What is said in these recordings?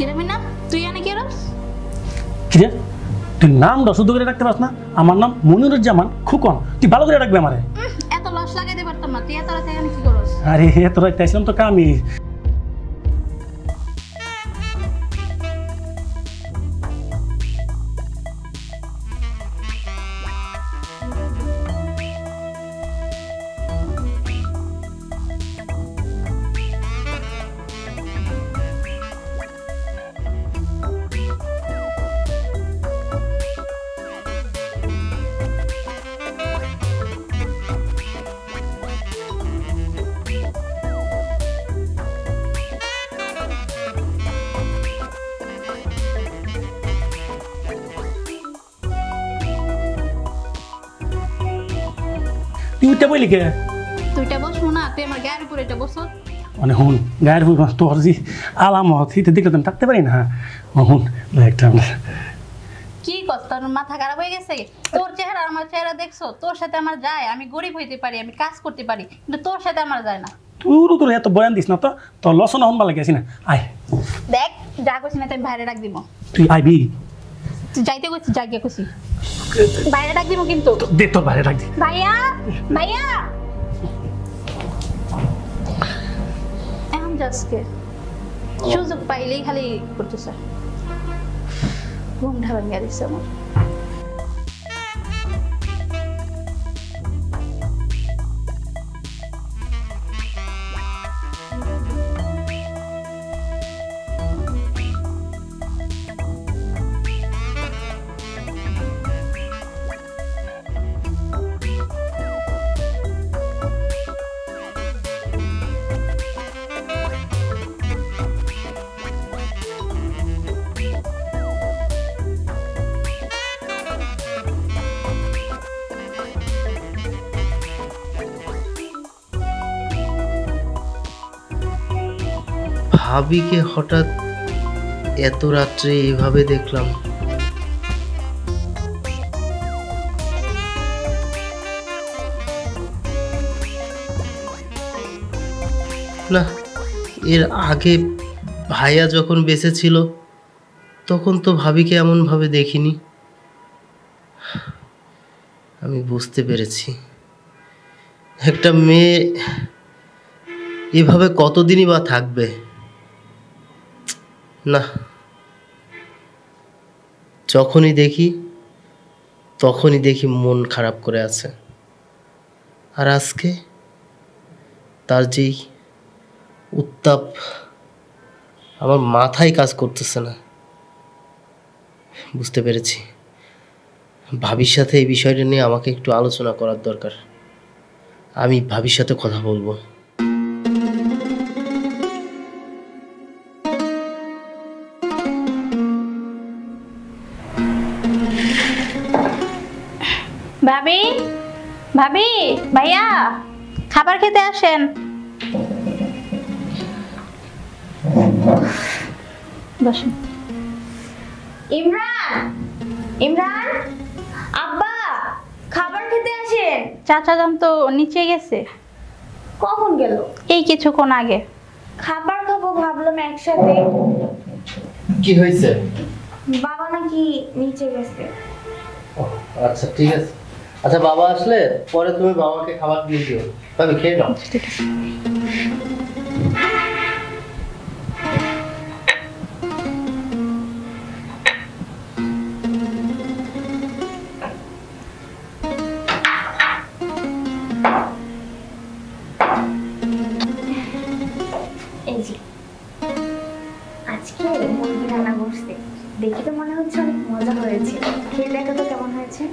কিরে মিনা তুই এনে কি করছ? কিরে তুই নামটা শুধু করে রাখতে পারছ না? আমার নাম মনিরুজ্জামান খুকন, তুই ভালো করে রাখবে আমারে। এত লস লাগাইতে পারতাম না, তুই এত রাতে এখানে কি করছ? আরে এত রাতে আসলাম তো কামি। তুই উঠতে বইলি কে? তুইটা বসবো না, তুই আমার গায়ের উপরে এটা বসো। মানে হুন গায়ের উপর তোর যে আলামত হিতে দেখলে তো আমি থাকতে পারি না। হুন একটা কি কস, তোর মাথা খারাপ হয়ে গেছে? তোর চেহারা আমার চেহারা দেখছো? তোর সাথে আমার যায়, আমি গরিব হইতে পারি, আমি কাজ করতে পারি, কিন্তু তোর সাথে আমার যায় না। তোর এত বয়ান দিস না তো, তোর লসনা হন ভালো গেছি না। আয় দেখ যা কইছি না, আমি বাইরে ডাক দিব। তুই আইবি? তুই যাইতে কইছি, জায়গা কইছি বাইরে ডাক দিব কিন্তু। দে তোর বাইরে ডাক দি। ভাইয়া ভাইয়া এখন যাসকে সুযোগ পাইলেই খালি করতেছে, ঘুম ঢাবেন গেছে আমার। ভাবিকে হঠাৎ এত রাত্রে এইভাবে দেখলাম। না, এর আগে ভাইয়া যখন বেঁচে ছিল তখন তো ভাবিকে এমন ভাবে দেখিনি। আমি বুঝতে পেরেছি একটা মেয়ে এভাবে কতদিনই বা থাকবে। না, যখনই দেখি তখনই দেখি মন খারাপ করে আছে। আর আজকে তার যেই উত্তাপ, আমার মাথায় কাজ করতেছে না। বুঝতে পেরেছি ভাবির সাথে এই বিষয়টা নিয়ে আমাকে একটু আলোচনা করার দরকার। আমি ভাবির সাথে কথা বলবো। ভাবি, ভাবি, ভাইয়া, খাবার খেতে আসেন। বসুন। ইমরান, ইমরান, আব্বা, খাবার খেতে আসেন। চাচা যান তো নিচে গেছে। কখন গেল? এই কিছুক্ষণ আগে। খাবার খাবো ভাবলাম একসাথে। কি হয়েছে? বাবা নাকি নিচে গেছে। আচ্ছা ঠিক আছে। আচ্ছা বাবা আসলে পরে তুমি বাবাকে খাবার দিয়ে দিও, তবে খেয়ে নাও। ঠিক আছে। এই যে আজকে মুরগি রান্না করছে, দেখে তো মনে হচ্ছে অনেক মজা হয়েছে। খেয়ে দেখো তো কেমন হয়েছে।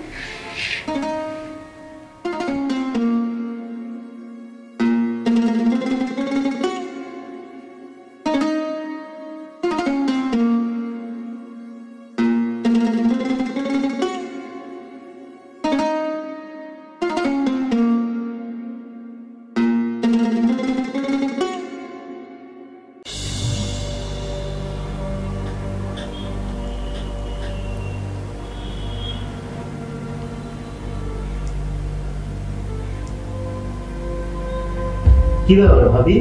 কি ব্যাপার ভাবি,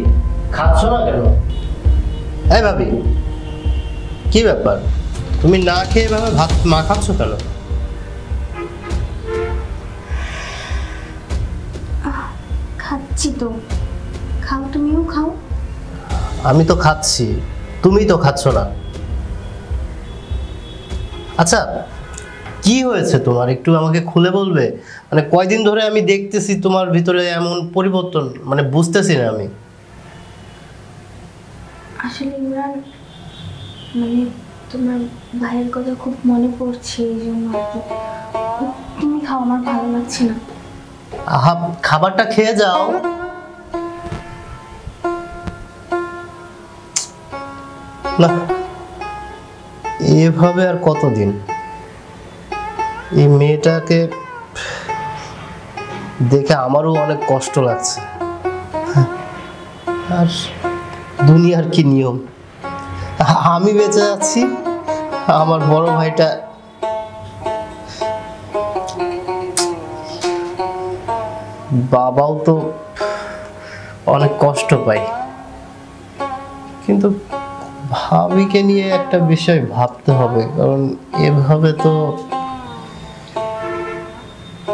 খাচ্ছ না কেন? এই ভাবি, কি ব্যাপার, তুমি না খেয়ে এভাবে ভাত মাখাচ্ছ কেন? খাচ্ছি তো, খাও, তুমিও খাও। আমি তো খাচ্ছি, তুমি তো খাচ্ছ না। আচ্ছা কি হয়েছে তোমার, একটু আমাকে খুলে বলবে? মানে কয়দিন ধরে আমি দেখতেছি তোমার ভিতরে এমন পরিবর্তন, মানে বুঝতেছি না আমি। আসলে ইমরান, মানে তোমার ভাইয়ের কথা খুব মনে পড়ছে, এই জন্য আর কি। তুমি খাও, আমার ভালো লাগছে না। আহা, খাবারটা খেয়ে যাও। না, এভাবে আর কতদিন? এই মেয়েটাকে দেখে আমারও অনেক কষ্ট লাগছে। আর দুনিয়ার কি নিয়ম, আমি বেঁচে আছি, আমার বড় ভাইটা বাবাও তো অনেক কষ্ট পায়। কিন্তু ভাবিকে নিয়ে একটা বিষয় ভাবতে হবে, কারণ এভাবে তো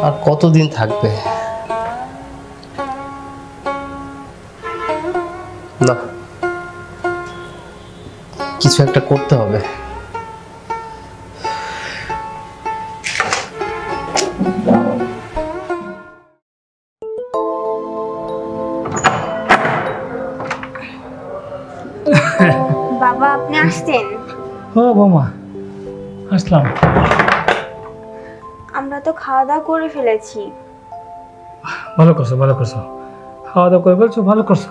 আর কতদিন থাকবে। না, কিছু একটা করতে হবে। বাবা, আপনি আসছেন? ও বৌমা, আসলাম। আমরা তো খাওয়া দাওয়া করে ফেলেছি। ভালো করছো, ভালো করছো, খাওয়া দাওয়া করে ফেলছো, ভালো করছো।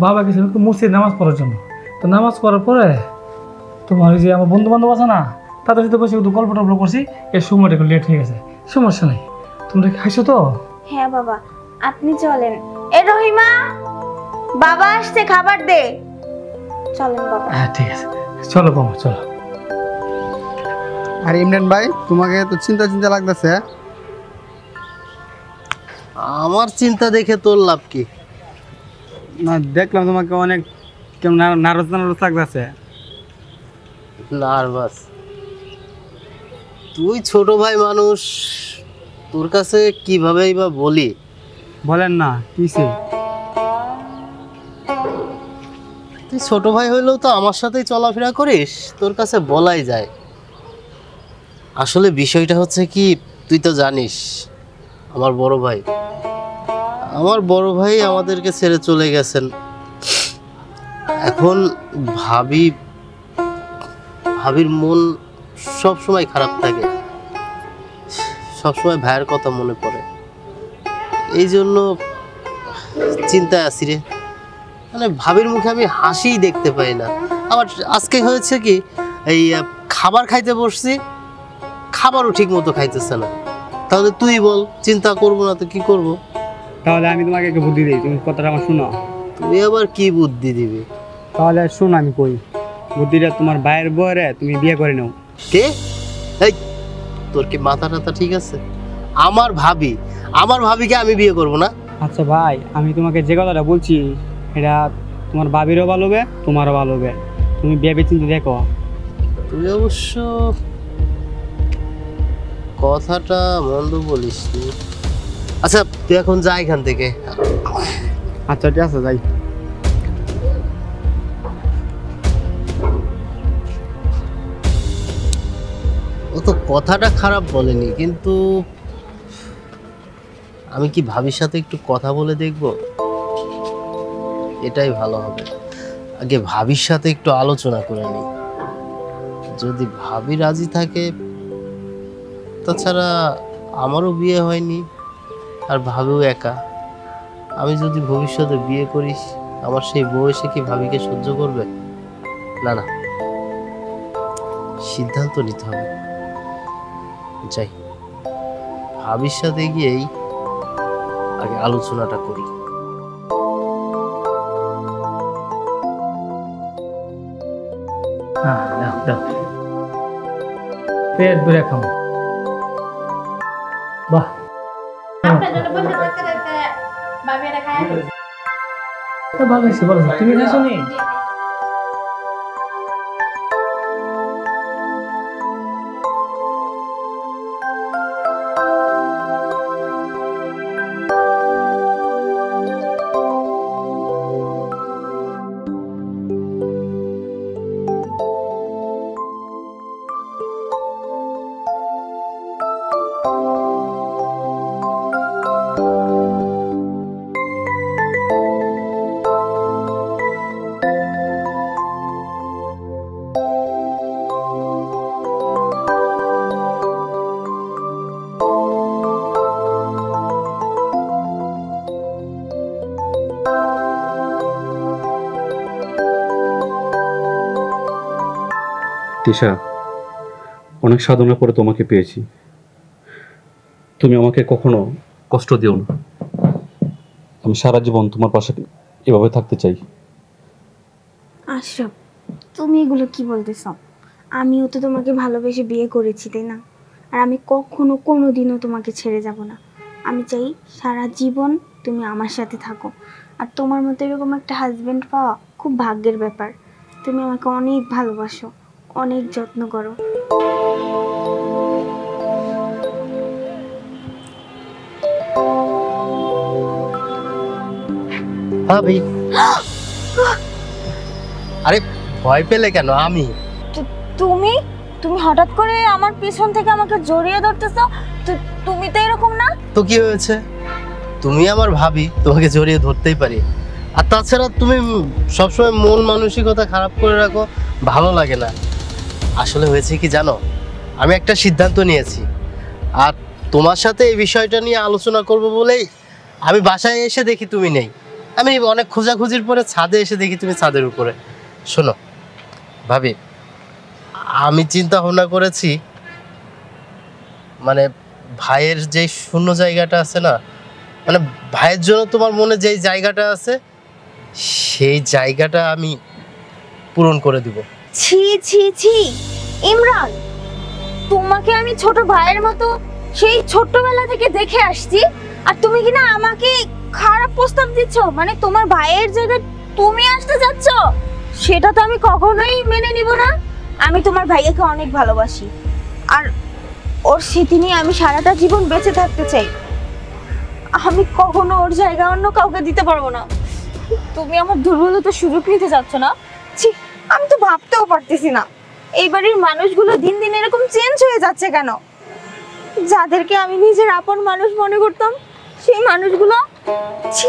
বাবা গেছিল একটু মসজিদ নামাজ পড়ার জন্য, তো নামাজ পড়ার পরে তোমার ওই যে আমার বন্ধু বান্ধব আছে না, তাদের সাথে বসে একটু গল্প টল্প করছি, এর সময়টা একটু লেট হয়ে গেছে। সমস্যা নেই, তোমরা খাইছো তো? হ্যাঁ বাবা, আপনি চলেন। এ রহিমা, বাবা আসছে, খাবার দে। চলেন বাবা। হ্যাঁ ঠিক আছে, চলো বৌমা চলো। আর ইমরান ভাই, তোমাকে তো চিন্তা চিন্তা লাগতেছে। আমার চিন্তা দেখে তোর লাভ কি? না, দেখলাম তোমাকে অনেক কেমন নার্ভাস নার্ভাস লাগতেছে। নার্ভাস? তুই ছোট ভাই মানুষ, তোর কাছে কিভাবেই বা বলি। বলেন না কিসে? তুই ছোট ভাই হইলেও তো আমার সাথেই চলাফেরা করিস, তোর কাছে বলাই যায়। আসলে বিষয়টা হচ্ছে কি, তুই তো জানিস আমার বড় ভাই আমাদেরকে ছেড়ে চলে গেছেন। এখন ভাবির মন সব সময় খারাপ থাকে, সব সময় ভাইয়ের কথা মনে পড়ে। এই জন্য চিন্তায় আছি রে। মানে ভাবির মুখে আমি হাসিই দেখতে পাই না। আবার আজকে হয়েছে কি, এই খাবার খাইতে বসছি, খাবারও ঠিক মতো খাইতেছে না। তাহলে তুই বল, চিন্তা করবো না তো কি করব? তাহলে আমি তোমাকে একটা বুদ্ধি দিই, তুমি কথাটা আমার শোনো। তুই আবার কি বুদ্ধি দিবি? তাহলে শোন আমি কই, বুদ্ধিটা তোমার ভাইয়ের বউরে তুমি বিয়ে করে নাও। কে? এই তোর কি মাথা টাথা ঠিক আছে? আমার ভাবিকে আমি বিয়ে করব না? আচ্ছা ভাই, আমি তোমাকে যে কথাটা বলছি এটা তোমার ভাবিরও ভালো হবে, তোমারও ভালো হবে। তুমি ভেবে চিন্তে দেখো। তুই অবশ্য কথাটা মন্দ বলিস নি। আচ্ছা তুই এখন যা এখান থেকে। আচ্ছা ঠিক আছে, যাই। ও তো কথাটা খারাপ বলেনি, কিন্তু আমি কি ভাবির সাথে একটু কথা বলে দেখব? এটাই ভালো হবে। আগে ভাবির সাথে একটু আলোচনা করে নিই, যদি ভাবি রাজি থাকে। তাছাড়া আমারও বিয়ে হয়নি, আর ভাবিও একা। আমি যদি ভবিষ্যতে বিয়ে করিস, আমার সেই বয়সে কি ভাবিকে সহ্য করবে? না না, সিদ্ধান্ত নিতে হবে। যাই, ভাবির সাথে গিয়েই আগে আলোচনাটা করি। হ্যাঁ দাও দাও, পেট ভরে খাও। বাহ, আপনার জন্য বসে থাকতে থাকতে ভাবি এটা খায়। ভালো হয়েছে, ভালো হয়েছে। তুমি খাইছো নি? তিশা, অনেক সাধনার পরে তোমাকে পেয়েছি। তুমি আমাকে কখনো কষ্ট দিও না। আমি সারা জীবন তোমার পাশে এভাবে থাকতে চাই। আশরাফ, তুমি এগুলো কি বলতেছ? আমিও তো তোমাকে ভালোবেসে বিয়ে করেছি, তাই না? আর আমি কখনো কোনোদিনও তোমাকে ছেড়ে যাব না। আমি চাই সারা জীবন তুমি আমার সাথে থাকো। আর তোমার মতো এরকম একটা হাজবেন্ড পাওয়া খুব ভাগ্যের ব্যাপার। তুমি আমাকে অনেক ভালোবাসো, অনেক যত্ন করো। ভাবি, আরে ভয় পেলে কেন? আমি তুমি তুমি হঠাৎ করে আমার পিছন থেকে আমাকে জড়িয়ে ধরতেছো। তুমি তো এরকম না। তো কি হয়েছে? তুমি আমার ভাবি, তোমাকে জড়িয়ে ধরতেই পারি। আর তাছাড়া তুমি সবসময় মন মানসিকতা খারাপ করে রাখো, ভালো লাগে না। আসলে হয়েছে কি জানো, আমি একটা সিদ্ধান্ত নিয়েছি, আর তোমার সাথে এই বিষয়টা নিয়ে আলোচনা করব বলেই আমি বাসায় এসে দেখি তুমি নেই। আমি অনেক খোঁজাখুঁজির পরে ছাদে এসে দেখি তুমি ছাদের উপরে। শোনো ভাবি, আমি চিন্তা ভাবনা করেছি, মানে ভাইয়ের যে শূন্য জায়গাটা আছে না, মানে ভাইয়ের জন্য তোমার মনে যেই জায়গাটা আছে, সেই জায়গাটা আমি পূরণ করে দিব। ছি ছি ছি ইমরান, তোমাকে আমি ছোট ভাইয়ের মতো সেই ছোটবেলা থেকে দেখে আসছি, আর তুমি কিনা আমাকে খারাপ প্রস্তাব দিচ্ছ। মানে তোমার ভাইয়ের জায়গায় তুমি আসতে যাচ্ছ, সেটা তো আমি কখনোই মেনে নিব না। আমি তোমার ভাইয়াকে অনেক ভালোবাসি, আর ওর স্মৃতি নিয়ে আমি সারাটা জীবন বেঁচে থাকতে চাই। আমি কখনো ওর জায়গা অন্য কাউকে দিতে পারবো না। তুমি আমার দুর্বলতার সুযোগ নিতে যাচ্ছ না? ছি, আমি তো ভাবতেও পারতেছি না এই বাড়ির মানুষগুলো দিন দিন এরকম চেঞ্জ হয়ে যাচ্ছে কেন। যাদেরকে আমি নিজের আপন মানুষ মনে করতাম সেই মানুষগুলো, ছি।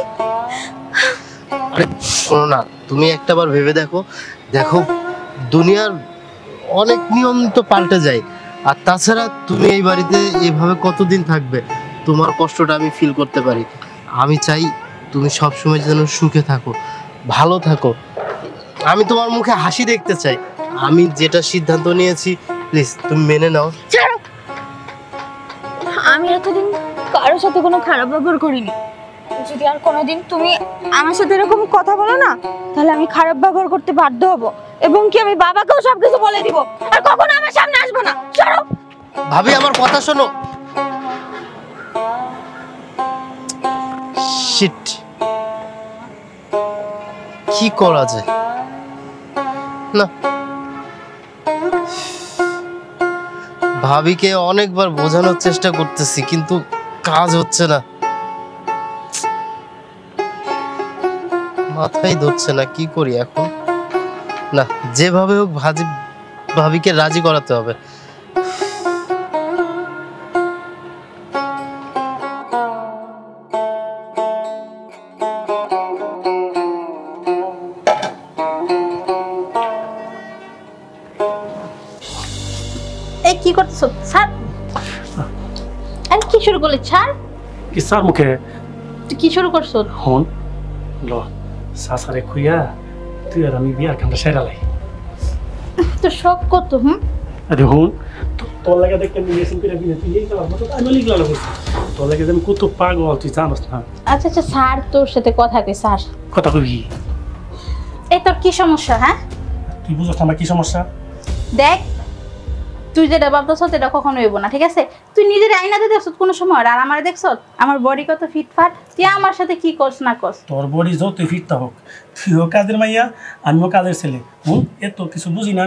আরে শোনো না, তুমি একটাবার ভেবে দেখো, দেখো দুনিয়ার অনেক নিয়ম তো পাল্টে যায়। আর তাছাড়া তুমি এই বাড়িতে এভাবে কতদিন থাকবে? তোমার কষ্টটা আমি ফিল করতে পারি। আমি চাই তুমি সবসময় যেন সুখে থাকো, ভালো থাকো। আমি তোমার মুখে হাসি দেখতে চাই। আমি যেটা সিদ্ধান্ত নিয়েছি প্লিজ তুমি মেনে নাও। ছাড়ো, আমি এতদিন কারোর সাথে কোনো খারাপ ব্যবহার করিনি। যদি আর কোনোদিন তুমি আমার সাথে এরকম কথা বলো না, তাহলে আমি খারাপ ব্যবহার করতে বাধ্য হব এবং কি আমি বাবাকেও সবকিছু বলে দিব। আর কখনো আমার সামনে আসবো না। ছাড়ো। ভাবি আমার কথা শোনো। শিট, কি করা যায়? না, ভাবিকে অনেকবার বোঝানোর চেষ্টা করতেছি কিন্তু কাজ হচ্ছে না, মাথায় ধরছে না। কি করি এখন? না, যেভাবে হোক ভাবিকে রাজি করাতে হবে। এই কি করতেছো? ছাড়। আরে কি শুরু করলি? ছাড়। কি স্যার মুখে তুই কি শুরু করছো? হন ল সাসারে খুইয়া তুই আর আমি বিয়ার কামটা সেরালাই। তো শখ কত? আরে হন তোর লাগে দেখতে নিয়েছেন পিরা বিয়ে তুই এই গেলাম তো আমি লিখলাম বলছি তোর লাগে আমি কত পাগল তুই জানোস না। আচ্ছা আচ্ছা স্যার, তোর সাথে কথা কই স্যার। কথা কবি। এই তোর কি সমস্যা? হ্যাঁ, তুই বুঝছ আমার কি সমস্যা? দেখ তুই যেটা ভাবতেছ সেটা কখনো হইব না, ঠিক আছে? তুই নিজের আয়নাতে দেখছ কোনো সময়, আর আমারে দেখছ আমার বডি কত ফিটফাট। তুই আমার সাথে কি করছ না করছ? তোর বডি যতই ফিটটা হোক, তুইও কাজের মাইয়া আমিও কাজের ছেলে। এত কিছু বুঝি না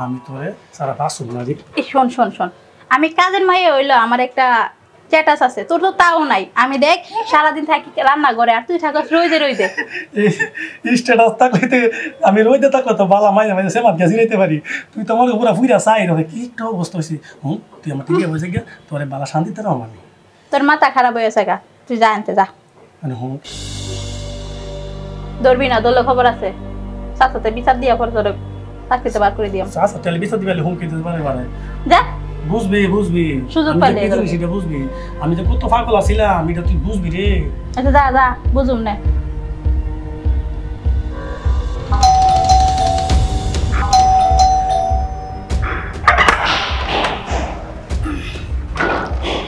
আমি তোরে সারা পাসুন না রে। এই শোন শোন শোন, আমি কাজের মাইয়া হইলো, আমার একটা স্ট্যাটাস আছে, তোর তো তাও নাই। আমি দেখ সারাদিন থাকি রান্না করে, আর তুই থাকস রইদে রইদে। এই স্ট্যাটাস থাকলে আমি রইতে থাকলে তো বালা মাইয়া মাইয়া সেমাত গেছি রইতে পারি। তুই তো আমার পুরা ফুইরা চাই রহে কি একটা অবস্থা হয়েছে। তুই আমার টিকে হয়েছে গিয়া তোরে বালা শান্তিতে রাও আমি। তোর মাথা খারাপ হয়েছে গা, তুই যা আনতে যা। মানে ধরবি না, দলে খবর আছে, সাথে বিচার দিয়া পরে তোর চাকরিতে বার করে দিয়াম। আচ্ছা তাহলে বিচার দিবালে হুমকি দিতে পারে বারে যা। বুঝবি বুঝবি সুযোগ পাইলে সেটা বুঝবি। আমি তো কত পাগল আছিলাম এটা তুই বুঝবি রে। আচ্ছা যা যা, বুঝুম না।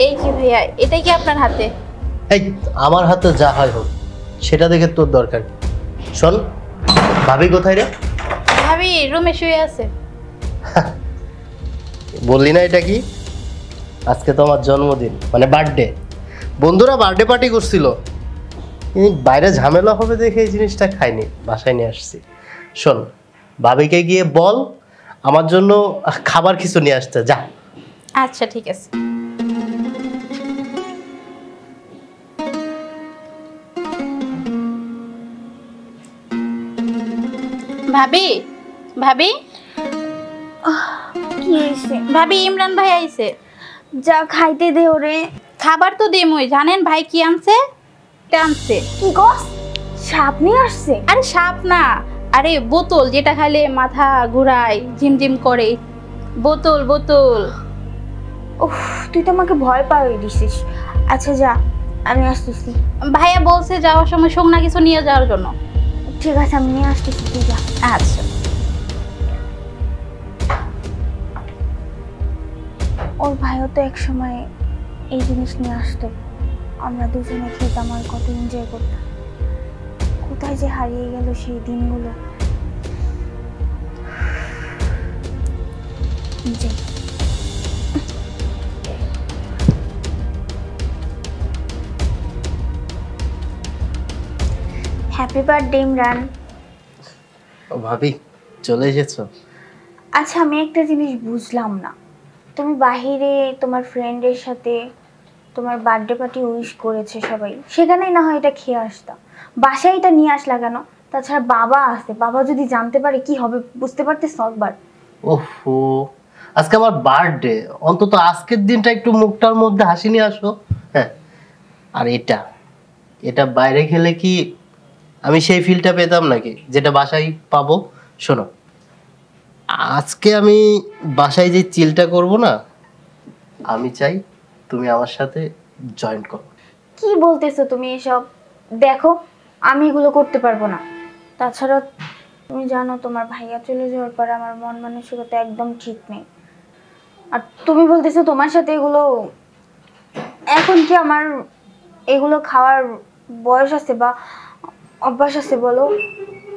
এই কি ভাইয়া, এটাই কি আপনার হাতে? এই আমার হাতে যা হয় হোক সেটা দেখে তোর দরকার কি? শোন, ভাবি কোথায় রে? ভাবি রুমে শুয়ে আছে। বললি না এটা কি? আজকে তো আমার জন্মদিন, মানে বার্থডে। বন্ধুরা বার্থডে পার্টি করছিল, বাইরে ঝামেলা হবে দেখে এই জিনিসটা খাইনি, বাসায় নিয়ে আসছি। শোন, ভাবিকে গিয়ে বল আমার জন্য খাবার কিছু নিয়ে আসতে। যা। আচ্ছা ঠিক আছে। ভাবি ভাবি কি হয়েছে? ভাবি ইমরান ভাই আইছে। যা খাইতে দে ওরে। খাবার তো দেমই, জানেন ভাই কি আনছে? এটা আনছে। কি গস? সাপ নিয়ে আসছে? আরে সাপ না, আরে বোতল, যেটা খাইলে মাথা ঘুরায়, ঝিমঝিম করে। বোতল বোতল। উফ, তুই তো আমাকে ভয় পাইয়ে দিছিস। আচ্ছা যা, আমি আসতেছি। ভাইয়া বলছে যাওয়ার সময় শুকনা কিছু নিয়ে যাওয়ার জন্য। ঠিক আছে, আমি নিয়ে আসতেছি, তুই যা। আচ্ছা। ওর ভাইও তো এক সময় এই জিনিস নিয়ে আসতো, আমরা দুজনে খেতাম আর কত এনজয় করতাম। কোথায় যে হারিয়ে গেল সেই দিনগুলো। যাই। Happy birthday Imran. ও ভাবি চলে এসেছো? আচ্ছা আমি একটা জিনিস বুঝলাম না, তুমি বাহিরে তোমার ফ্রেন্ডের সাথে তোমার বার্থডে পার্টি উইশ করেছে সবাই, সেখানেই না হয় এটা খেয়ে আসতাম, বাসায় এটা নিয়ে আসলা কেন? তাছাড়া বাবা আছে, বাবা যদি জানতে পারে কি হবে বুঝতে পারতেছ একবার? ওহো, আজকে আমার বার্থডে, অন্তত আজকের দিনটা একটু মুখটার মধ্যে হাসি নিয়ে আসো। হ্যাঁ, আর এটা এটা বাইরে খেলে কি আমি সেই ফিলটা পেতাম নাকি যেটা বাসায় পাবো? শোনো, আজকে আমি বাসায় যে চিলটা করব না, আমি চাই তুমি আমার সাথে জয়েন করো। কি বলতেছো তুমি এসব? দেখো আমি এগুলো করতে পারবো না। তাছাড়া তুমি জানো তোমার ভাইয়া চলে যাওয়ার পর আমার মন মানসিকতা একদম ঠিক নেই। আর তুমি বলতেছো তোমার সাথে এগুলো, এখন কি আমার এগুলো খাওয়ার বয়স আছে বা অভ্যাস আছে বলো?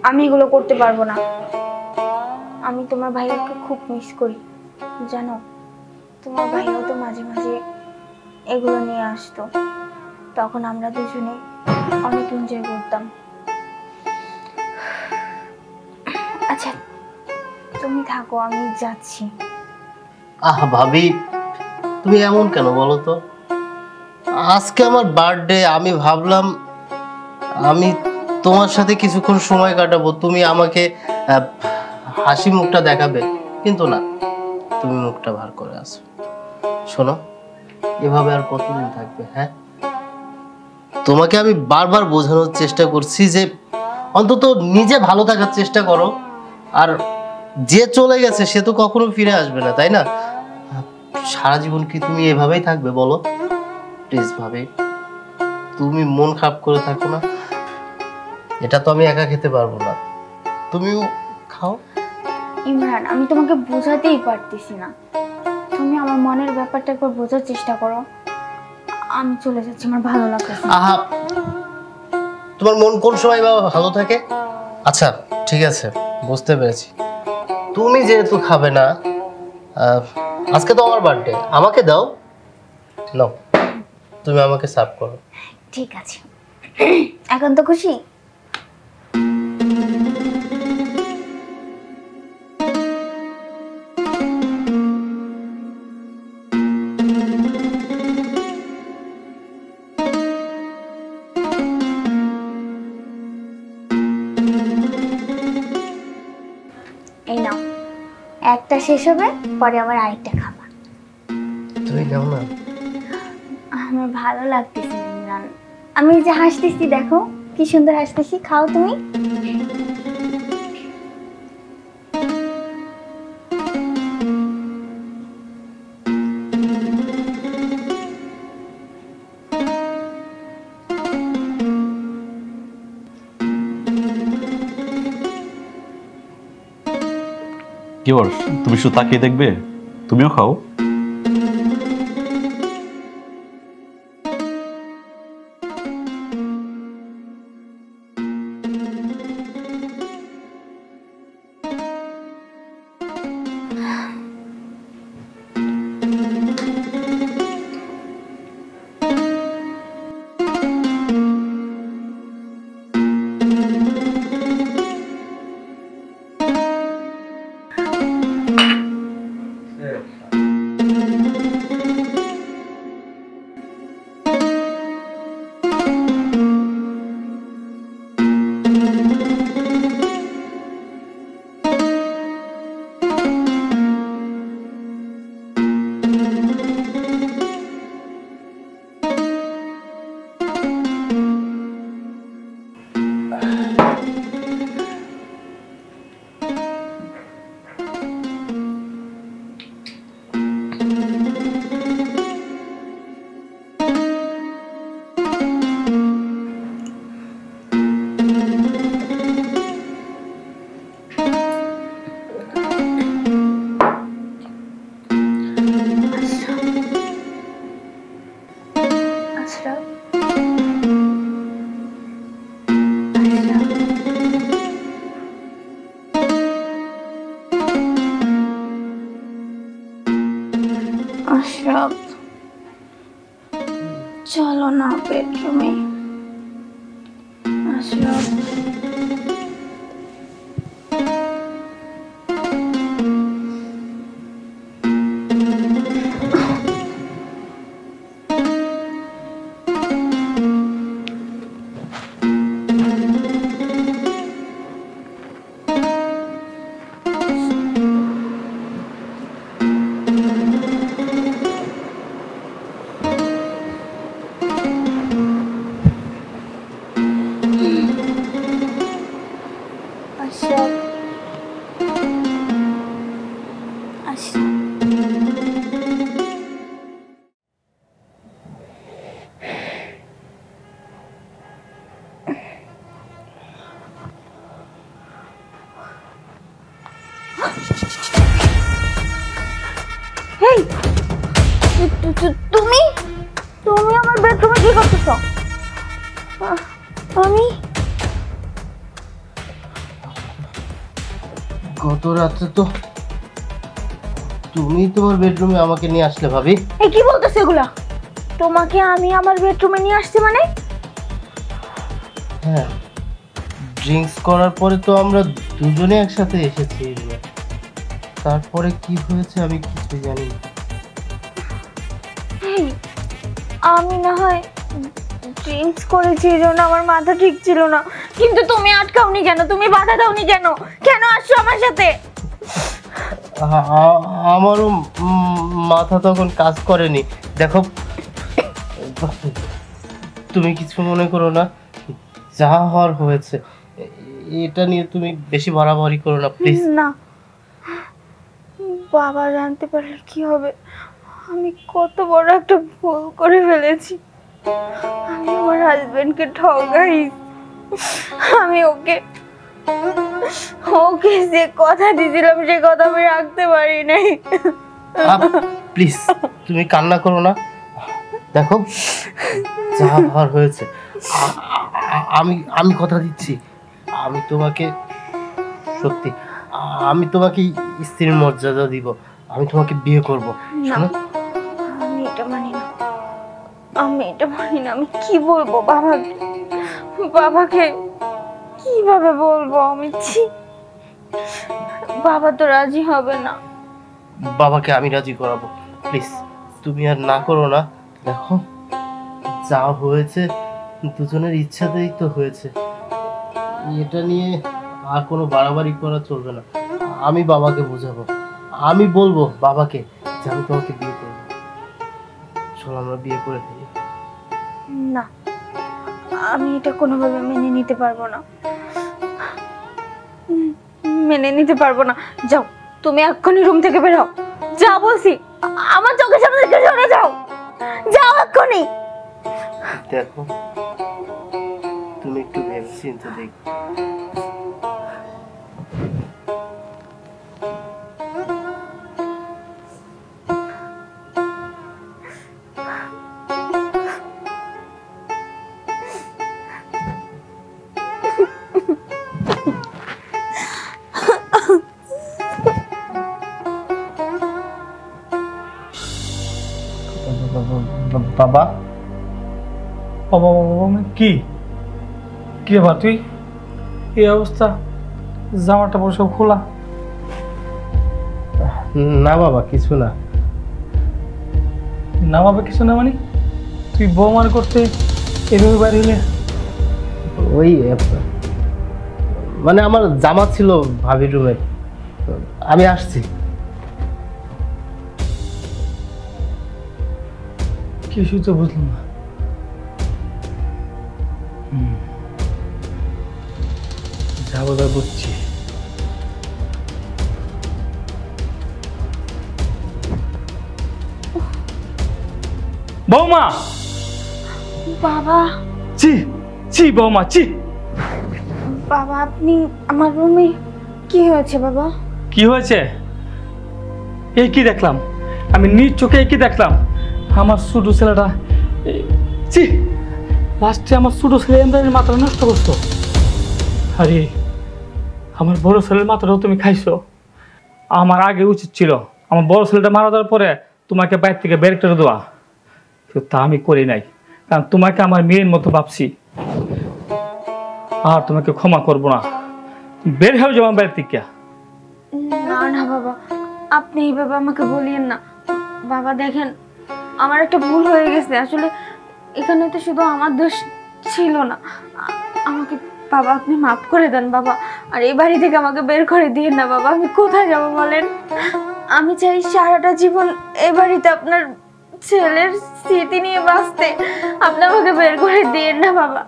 আমি এগুলো করতে পারবো না। আমি তোমার ভাইয়াকে খুব মিস করি জানো। তোমার ভাইয়াও তো মাঝে মাঝে এগুলো নিয়ে আসতো, তখন আমরা দুজনে অনেক এনজয় করতাম। আচ্ছা তুমি থাকো, আমি যাচ্ছি। ভাবি, তুমি এমন কেন বলো তো? আজকে আমার বার্থডে, আমি ভাবলাম আমি তোমার সাথে কিছুক্ষণ সময় কাটাবো, তুমি আমাকে হাসি মুখটা দেখাবে, কিন্তু না, তুমি মুখটা ভার করে আসো। শোনো, এভাবে আর কতদিন থাকবে? হ্যাঁ, তোমাকে আমি বারবার বোঝানোর চেষ্টা করছি যে অন্তত নিজে ভালো থাকার চেষ্টা করো। আর যে চলে গেছে সে তো কখনো ফিরে আসবে না, তাই না? সারা জীবন কি তুমি এভাবেই থাকবে বলো? প্লিজ ভাবে, তুমি মন খারাপ করে থাকো না, এটা তো আমি একা খেতে পারবো না, তুমিও খাও। ইমরান, আমি তোমাকে বোঝাতেই পারতেছি না, তুমি আমার মনের ব্যাপারটা একবার বোঝার চেষ্টা করো। আমি চলে যাচ্ছি, আমার ভালো লাগছে। আহা, তোমার মন কোন সময় বাবা ভালো থাকে? আচ্ছা ঠিক আছে, বুঝতে পেরেছি। তুমি যেহেতু খাবে না, আজকে তো আমার বার্থডে, আমাকে দাও। নাও, তুমি আমাকে সার্ভ করো। ঠিক আছে, এখন তো খুশি? এই নাও, একটা শেষ হবে, পরে আবার আরেকটা খাবা। তুমি নাও না। আমার ভালো লাগতেছে ইমরান, আমি যে হাসতেছি, দেখো কি সুন্দর হাসতেছি। খাও তুমি। কি বলছ? তুমি শুধু তাকিয়ে দেখবে? তুমিও খাও। আশরাফ, চলো না বেডরুমে। আশরাফ, তুমি তুমি আমার বেডরুমে কি করতেছ? আমি গত রাতে তো তুমি তোমার বেডরুমে আমাকে নিয়ে আসলে ভাবি। এই কি বলতেছ এগুলা? তোমাকে আমি আমার বেডরুমে নিয়ে আসছি মানে? হ্যাঁ, ড্রিঙ্কস করার পরে তো আমরা দুজনে একসাথে এসেছি এই রুমে। তারপরে কি হয়েছে আমি কিছু জানি না। এই, আমি না হয় ড্রিঙ্কস করেছি, এই জন্য আমার মাথা ঠিক ছিল না, কিন্তু তুমি আটকাওনি কেন? তুমি বাধা দাওনি কেন? কেন আসছো আমার সাথে? আমারও মাথা তখন কাজ করেনি। দেখো, তুমি কিছু মনে করো না, যা হওয়ার হয়েছে। এটা নিয়ে তুমি বেশি বাড়াবাড়ি করো না প্লিজ। না, বাবা জানতে পারলে কি হবে? আমি কত বড় একটা ভুল করে ফেলেছি। আমি আমার হাজবেন্ডকে ঠকাই। আমি ওকে যে কথা দিয়েছিলাম সে কথা আমি রাখতে পারি নাই। প্লিজ তুমি কান্না করো না। দেখো, যা হওয়ার হয়েছে। আমি আমি কথা দিচ্ছি, আমি তোমাকে সত্যি, আমি তোমাকে স্ত্রীর মর্যাদা দিব। আমি তোমাকে বিয়ে করব। না, আমি এটা মানি না। আমি কি বলবো বাবাকে কিভাবে বলবো আমি? বাবা তো রাজি হবে না। বাবাকে আমি রাজি করাবো। প্লিজ তুমি আর না করো না। দেখো, যা হয়েছে দুজনের ইচ্ছাতেই তো হয়েছে। এটা নিয়ে আর কোনো বাড়াবাড়ি করা চলবে না। আমি বাবাকে বোঝাবো, আমি বলবো বাবাকে যে আমি তোমাকে বিয়ে করবো। চলো আমরা বিয়ে করে ফেলি। না, আমি এটা কোনোভাবে মেনে নিতে পারবো না। যাও, তুমি এক্ষুনি রুম থেকে বের হও। যা বলছি, আমার চোখের সামনে থেকে সরে যাও। যাও এক্ষুনি। দেখো, তুমি একটু ভেবে চিন্তে দেখো। বাবা, বাবা বাবা, কি কি ব্যাপার? তুই এই অবস্থা, জামাটা পরে সব খোলা? না বাবা, কিছু না। না বাবা, কিছু না মানে? তুই বৌমার করতে এভাবে বাড়ি হলে? ওই মানে আমার জামা ছিল ভাবির রুমে, আমি আসছি। কিছুই তো বুঝলাম না। যা বোধহয় বুঝছি। বৌমা! বাবা, ছি ছি বৌমা, ছি! বাবা আপনি আমার রুমে? কি হয়েছে বাবা? কি হয়েছে? এই কি দেখলাম আমি, নিজ চোখে কি দেখলাম? আমার ছোট ছেলেটা, ছি, লাস্টে আমার ছোট ছেলে এমরানের মাথাটা নষ্ট করছো। আরে আমার বড় ছেলের মাথাটাও তুমি খাইছো। আমার আগে উচিত ছিল আমার বড় ছেলেটা মারা যাওয়ার পরে তোমাকে বাইরে থেকে বের করে দেওয়া, তা আমি করি নাই। কারণ তোমাকে আমার মেয়ের মতো ভাবছি, আর তোমাকে ক্ষমা করবো না। বের হয়ে যাও আমার বাইরে থেকে। না না বাবা, আপনি এইভাবে আমাকে বলিয়েন না। বাবা দেখেন, আমার একটা ভুল হয়ে গেছে। আসলে এখানে তো শুধু আমার দোষ ছিল না। আমাকে বাবা আপনি মাফ করে দেন বাবা। আর এই বাড়ি থেকে আমাকে বের করে দিয়েন না বাবা। আমি কোথায় যাব বলেন? আমি চাই সারাটা জীবন এই বাড়িতে আপনার ছেলের স্মৃতি নিয়ে বাঁচতে। আপনি আমাকে বের করে দিয়েন না বাবা।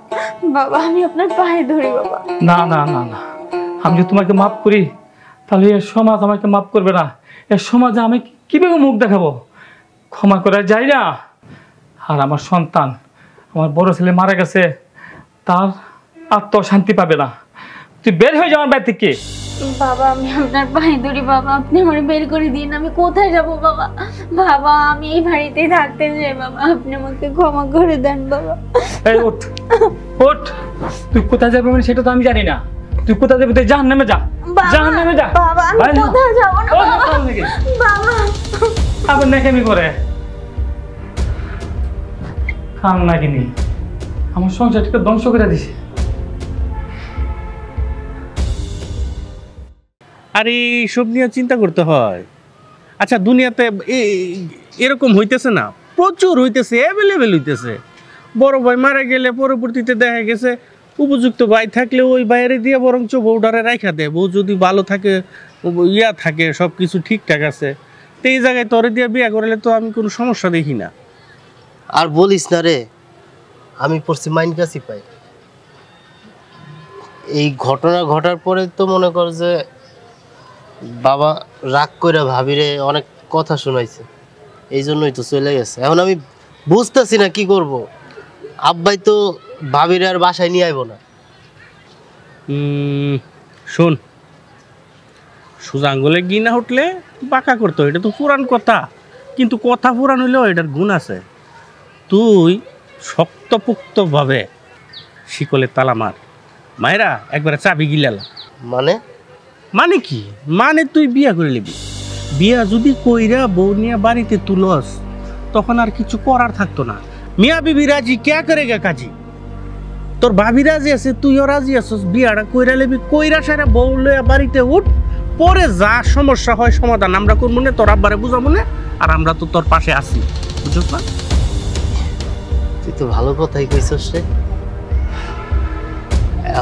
বাবা আমি আপনার পায়ে ধরি বাবা। না না না না, আমি যদি তোমাকে মাফ করি তাহলে এর সমাজ আমাকে মাফ করবে না। এর সমাজে আমি কিভাবে মুখ দেখাবো? ক্ষমা করা যায় না। আর আমার সন্তান, আমার বড় ছেলে মারা গেছে, তার আত্ম শান্তি পাবে না। তুই বের হয়ে যা আমার বাড়ি থেকে। বাবা আমি আপনার পায়ে ধরি বাবা, আপনি আমার বের করে দিন, আমি কোথায় যাব বাবা? বাবা আমি এই বাড়িতেই থাকতে চাই বাবা, আপনি আমাকে ক্ষমা করে দেন বাবা। এই ওঠ ওঠ, তুই কোথায় যাবি মানে সেটা তো আমি জানি না। তুই কোথায় যাবি? তুই জাহান্নামে যা, জাহান্নামে যা। বাবা আমি বাইরে যা। কোথাও যাব না ওঠ, বাবা। ওঠ থেকে। বাবা আবার নেকামি করে খান নাকিনি, আমার সংসারটাকে ধ্বংস করে দিছে। আর এইসব নিয়ে চিন্তা করতে হয়? আচ্ছা দুনিয়াতে এরকম হইতেছে না, প্রচুর হইতেছে, অ্যাভেলেবেল হইতেছে। বড় ভাই মারা গেলে পরবর্তীতে দেখা গেছে উপযুক্ত ভাই থাকলে ওই বাইরে দিয়ে বরঞ্চ বউডারে রাখা দেয়। বউ যদি ভালো থাকে, ইয়া থাকে, সব কিছু ঠিকঠাক আছে, তো এই জায়গায় তরে দিয়ে বিয়ে করলে তো আমি কোনো সমস্যা দেখি না। আর বলিস না রে, আমি পড়ছি মাইন্ড কাছি পাই। এই ঘটনা ঘটার পরে তো মনে কর যে বাবা রাগ করে ভাবিরে অনেক কথা শোনাইছে, এই জন্যই তো চলে গেছে। এখন আমি বুঝতেছি না কি করব। আব্বাই তো ভাবিরে আর বাসায় নিয়ে আইব না। শোন, সোজা আঙ্গুলে গি না উঠলে বাঁকা করতে হয়, এটা তো পুরান কথা। কিন্তু কথা পুরান হইলেও এটার গুণ আছে। তুই শক্তপোক্তভাবে শিকলে তালা মার, মায়েরা একবারে চাবি গিলালা। মানে মানে কি? মানে তুই বিয়া করে নিবি। বিয়া যদি কইরা বউ নিয়ে বাড়িতে তুলস, তখন আর কিছু করার থাকতো না। মিয়া বিবি রাজি, কে করেগা কাজী? তোর ভাবি রাজি আছে, তুইও রাজি আছিস, বিয়াটা কইরা লেবি, কইরা সারা বউ লইয়া বাড়িতে উঠ। পরে যা সমস্যা হয় সমাধান আমরা করবো না, তোর আব্বারে বুঝাবো না, আর আমরা তো তোর পাশে আছি, বুঝছ না? তুই তো ভালো কথাই কইছস রে।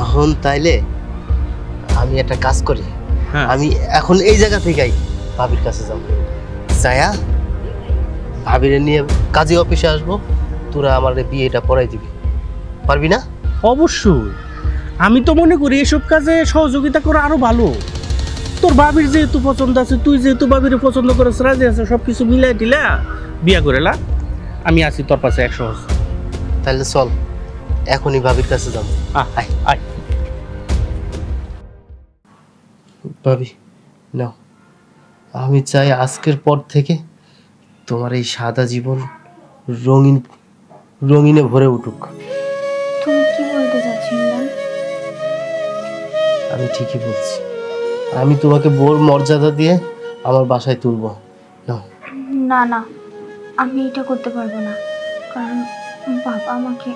এখন তাইলে আমি একটা কাজ করি, হ্যাঁ। আমি এখন এই জায়গা থেকেই ভাবির কাছে যাব, যায়া ভাবিরে নিয়ে কাজী অফিসে আসবো, তোরা আমার বিয়েটা পড়াই দিবি, পারবি না? অবশ্যই। আমি তো মনে করি এসব কাজে সহযোগিতা করা আরো ভালো। তোর ভাবির যেহেতু পছন্দ আছে, তুই যেহেতু ভাবির পছন্দ করিস, রাজি আছে, সবকিছু মিলাই দিলা বিয়া করেলা, আমি আছি তোর পাশে 100। তাহলে চল এখনই ভাবির কাছে যাবো। আয় আয়। ভাবি নাও, আমি চাই আজকের পর থেকে তোমার এই সাদা জীবন রঙিনে ভরে উঠুক। তুমি কি বলতে চাচ্ছ ইমরান? আমি ঠিকই বলছি, আমি তোমাকে বড় মর্যাদা দিয়ে আমার বাসায় তুলবো। নাও। না না, আমি এটা করতে পারবো না, কারণ বাবা আমাকে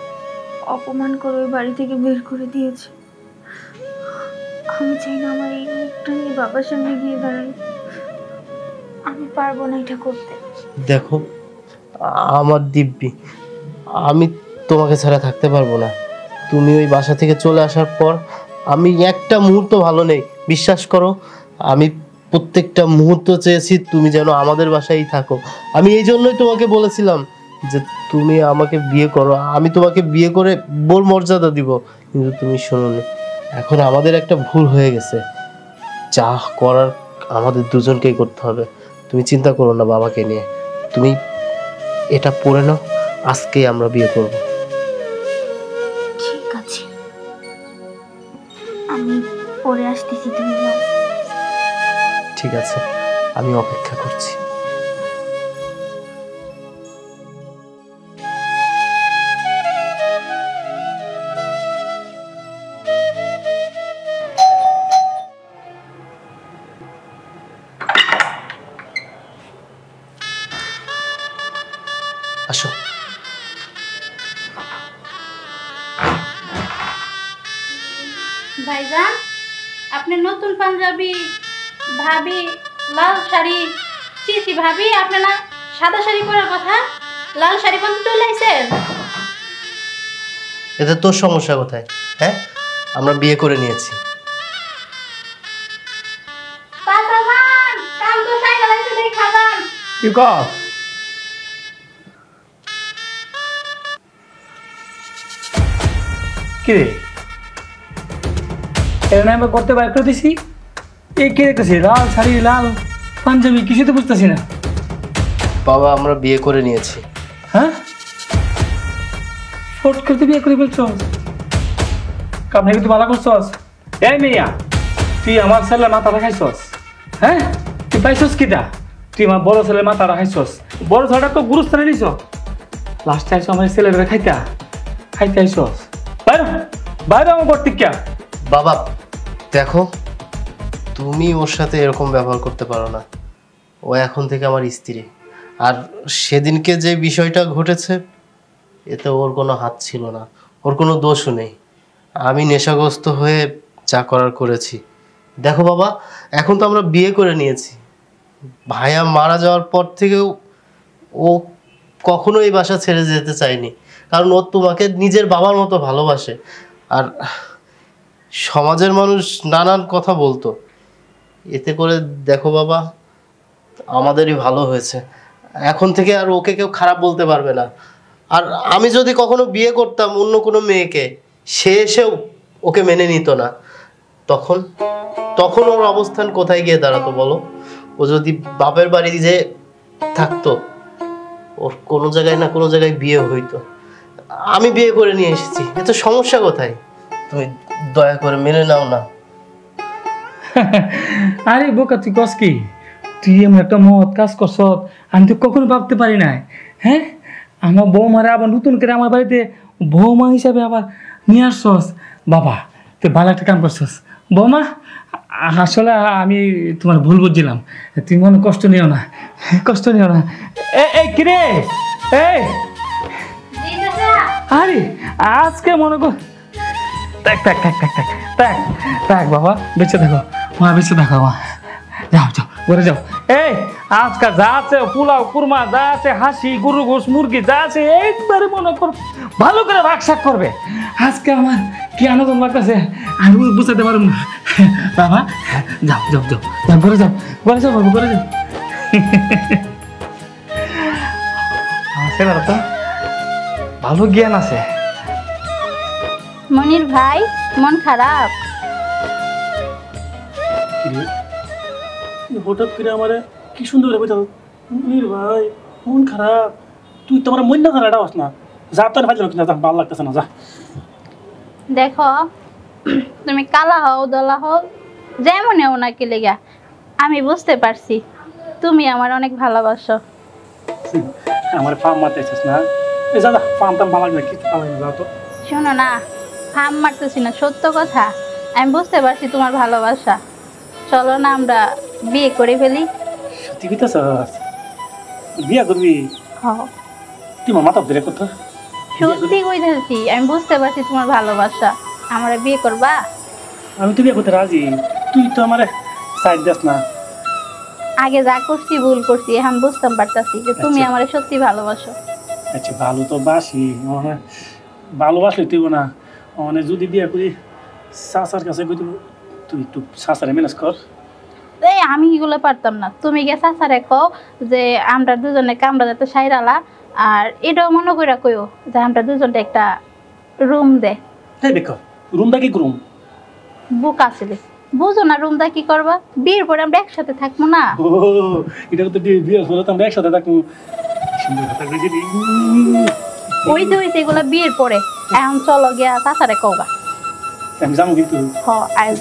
অপমান করে ওই বাড়ি থেকে বের করে দিয়েছে। আমি চাই না আমার এই মুখটা নিয়ে বাবার সামনে গিয়ে দাঁড়াই। আমি পারবো না এটা করতে। দেখো আমার দিব্যি, আমি তোমাকে ছাড়া থাকতে পারবো না। তুমি ওই বাসা থেকে চলে আসার পর আমি একটা মুহূর্ত ভালো নেই, বিশ্বাস করো। আমি প্রত্যেকটা মুহূর্ত চেয়েছি তুমি যেন আমাদের বাসায় থাকো। আমি এই জন্যই তোমাকে বলেছিলাম যে তুমি আমাকে বিয়ে করো, আমি তোমাকে বিয়ে করে বড় মর্যাদা দিব, কিন্তু তুমি শোনোনি। এখন আমাদের একটা ভুল হয়ে গেছে, যা করার আমাদের দুজনকেই করতে হবে। তুমি চিন্তা করো না বাবাকে নিয়ে, তুমি এটা পড়ে নাও, আজকেই আমরা বিয়ে করব। ঠিক আছে, আমি পরে আসতেছি, তুমি যাও। ঠিক আছে, আমি অপেক্ষা করছি। আসো। ভাইজান, আপনি নতুন পাঞ্জাবি, ভাবি লাল শাড়ি, চিচি ভাবি আপনি না সাদা শাড়ি পরার কথা, লাল শাড়ি পরতে চলে আইছেন। এতে তোর সমস্যা কোথায়? হ্যাঁ, আমরা বিয়ে করে নিয়েছি। পাতাবান কাম তো সাইকেল আইছে দেই খাবান। কি কর? কি রে, এর নামে করতে বাইর করে দিছি। এই কি দেখতেছি, লাল শাড়ি লাল পাঞ্জাবি, কিছু তো বুঝতেছি না। বাবা আমরা বিয়ে করে নিয়েছি। হ্যাঁ, ফট করতে বিয়ে করে ফেলছ, কামনে কিন্তু ভালো করছস। এই মেয়া, তুই আমার ছেলের মাথা রাখাইছস, হ্যাঁ? তুই পাইছস কিটা? তুই আমার বড় ছেলের মাথা রাখাইছস, বড় ছেলেটা তো গুরুস্থানে নিছস, লাস্টে আইসো আমার ছেলের খাইতে আইসস। বাইরে বাইরে আমার প্রতিজ্ঞা। বাবা দেখো, তুমি ওর সাথে এরকম ব্যবহার করতে পারো না। ও এখন থেকে আমার স্ত্রী, আর সেদিনকে যে বিষয়টা ঘটেছে এতে ওর কোনো হাত ছিল না, ওর কোনো দোষও নেই। আমি নেশাগ্রস্ত হয়ে যা করার করেছি। দেখো বাবা, এখন তো আমরা বিয়ে করে নিয়েছি, ভাইয়া মারা যাওয়ার পর থেকেও ও কখনো এই বাসা ছেড়ে যেতে চায়নি, কারণ ও তোমাকে নিজের বাবার মতো ভালোবাসে। আর সমাজের মানুষ নানান কথা বলতো, এতে করে দেখো বাবা আমাদেরই ভালো হয়েছে। এখন থেকে আর ওকে কেউ খারাপ বলতে পারবে না। আর আমি যদি কখনো বিয়ে করতাম অন্য কোনো মেয়েকে, সে এসেও ওকে মেনে নিত না, তখন তখন ওর অবস্থান কোথায় গিয়ে দাঁড়াতো বলো? ও যদি বাপের বাড়ি যে থাকতো, ওর কোনো জায়গায় না কোনো জায়গায় বিয়ে হইতো। আমি বিয়ে করে নিয়ে এসেছি, এত সমস্যা কোথায়? তুমি দয়া করে মেনে নাও না। আরে বোকা, তুই কস কি? তুই এমন একটা মহৎ কাজ করছ, আমি তো কখনো ভাবতে পারি নাই। হ্যাঁ, আমার বৌমারা আবার নতুন করে আমার বাড়িতে বৌমা হিসাবে আবার নিয়ে আসছস। বাবা তুই ভালো একটা কাম করছস। বৌমা, আসলে আমি তোমার ভুল বুঝছিলাম, তুমি মনে কষ্ট নিও না, কষ্ট নিও না। এই কিরে, এই আরে আজকে মনে কর, থাক থাক থাক থাক থাক থাক থাক বাবা, বেঁচে থাকো মা, বেঁচে থাকো মা। যাও যাও ঘরে যাও। এই আজকাল যা আছে পোলাও কুরমা, যা আছে হাসি, গরু গোস, মুরগি যা আছে একবারে মনে কর ভালো করে ভাগশাক করবে। আজকে আমার কি আনন্দ লাগতেছে আমি বুঝাতে পারব না। বাবা যাও যাও যাও যাও, ঘরে যাও, ঘরে যাও বাবু, ঘরে যাও। আমার ছেলেরা তো ভালো জ্ঞান আছে। মনির ভাই মন খারাপ? হঠাৎ করে আমার কি সুন্দর করে বলতো, মনির ভাই মন খারাপ, তুই তোমার মন না খারাপ আস না, যা তোর ভাই না, ভালো লাগতেছে না, যা। দেখো, তুমি কালা হও দলা হও যেমন হও না কি লেগা, আমি বুঝতে পারছি তুমি আমার অনেক ভালোবাসো। আমার ফার্ম মারতে আসছিস না, এই যা যা, ফার্ম টাম ভালো লাগবে, কিছু ভালো লাগবে, যা তো। শোনো না, ফার্ম মারতেছি না, সত্য কথা, আমি বুঝতে পারছি তোমার ভালোবাসা। চলো না আমরা বিয়ে করে ফেলি। সত্যি কইতাছ? বিয়া করবি? হ্যাঁ তুই মাথা ধরে কথা, সত্যি কইতেছি, আমি বুঝতে পারছি তোমার ভালোবাসা। আমরা বিয়ে করবা? আমি তো বিয়ে করতে রাজি, তুই তো আমার সাইড দাস না। আগে যা করছি ভুল করছি, এখন বুঝতে পারতাছি যে তুমি আমার সত্যি ভালোবাসো। আচ্ছা ভালো তো বাসি, ভালোবাসলে তুই না, মানে যদি বিয়ে করি শাসার কাছে কই দিব, তুই একটু শাসারে ম্যানেজ কর। এই আমি এগুলো পারতাম না, তুমি গে চাচারে কও যে আমরা দুজনে কামড়া যাতে সাইরালা, আর এটাও মনে করে কইও যে আমরা দুজনটা একটা রুম দে। হ্যাঁ দেখো, রুমটা কি রুম? বুক আসলে বুঝো না, রুমটা কি করবা? বিয়ের পরে আমরা একসাথে থাকবো না? ও এটা তো বিয়ে হলো তো আমরা একসাথে থাকবো, সুন্দর কথা কইছিস। ওইতে এগুলো বিয়ের পরে। এখন চলো গিয়া চাচারে কওবা। আমি যাবো কিন্তু। হ আইব।